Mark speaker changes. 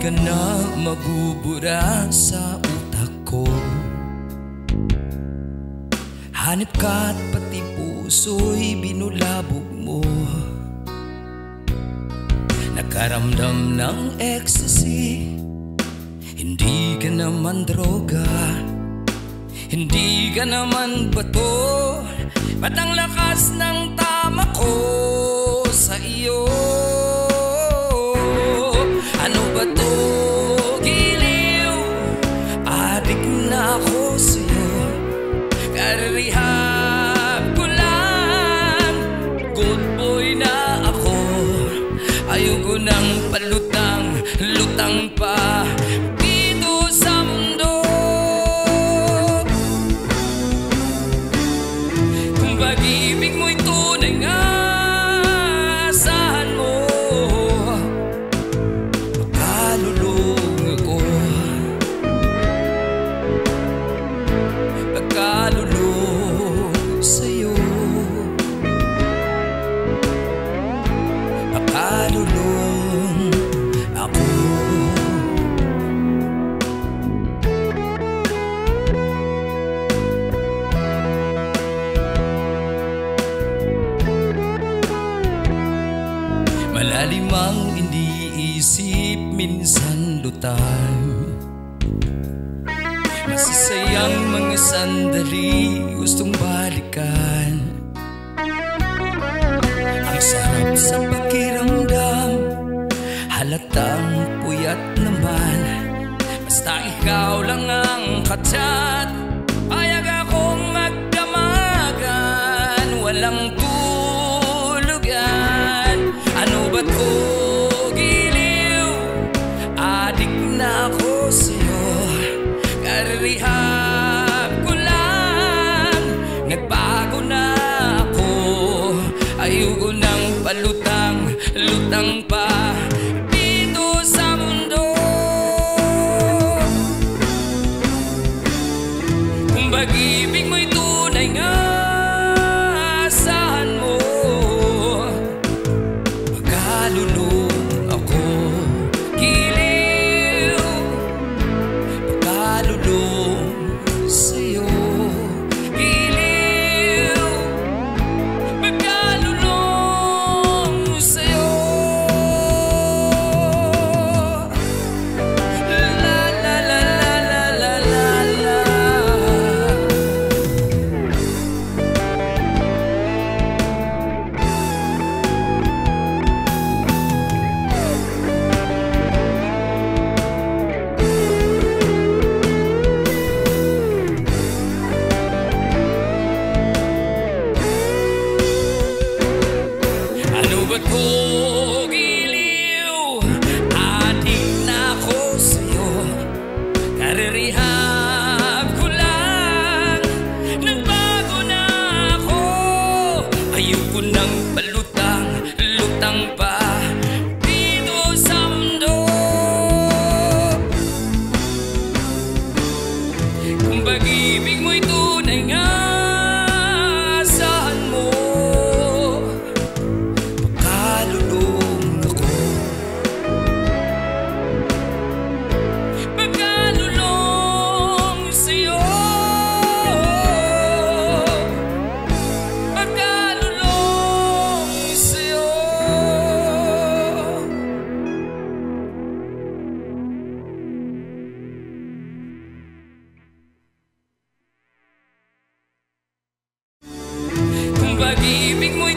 Speaker 1: ka na magubura sa utak ko. Hanip ka at pati puso'y binulabog mo. Nagkaramdam ng ecstasy. Hindi ka naman droga, hindi ka naman bato. Ba't ang lakas ng tama ko sa iyo? Ano ba to? Giliw, adik na ako sa'yo. Karehab ko lang, good boy na ako. Ayoko nang palutang, lutang pa dito sa mundo. Kung pag-ibig mo'y tunay nga, asahan mo makalulong ako. Makalulong sa'yo, makalulong ako. Malalim ang iniisip, minsan lutang. Masasayang mga sandali, gustong balikan. Ang sarap sa pakiramdam, halatang puyat naman. Basta ikaw lang ang katsat, payag akong magdamagan. Walang tulugan. Ano ba to? Giliw, adik na ako sa'yo. Karehab ko lang, nagbago na ako. Ayoko nang palutang, lutang pa dito sa mundo. Kung pag-ibig mo'y tunay nga, asahan mo makalulong ako. Giliw, makalulong sa'yo. Giliw, makalulong sa'yo. La la la la la la la la. Ano ba to? Giliw, adik na ako sa'yo. Karerehab ko lang, nagbago na ako. Ayoko nang palutang, lutang pa dito sa mundo. Kung pag-ibig mo'y tunay nga, asahan mo makalulong ako. Makalulong sa'yo. Makalulong sa'yo. Kung pag-ibig mo'y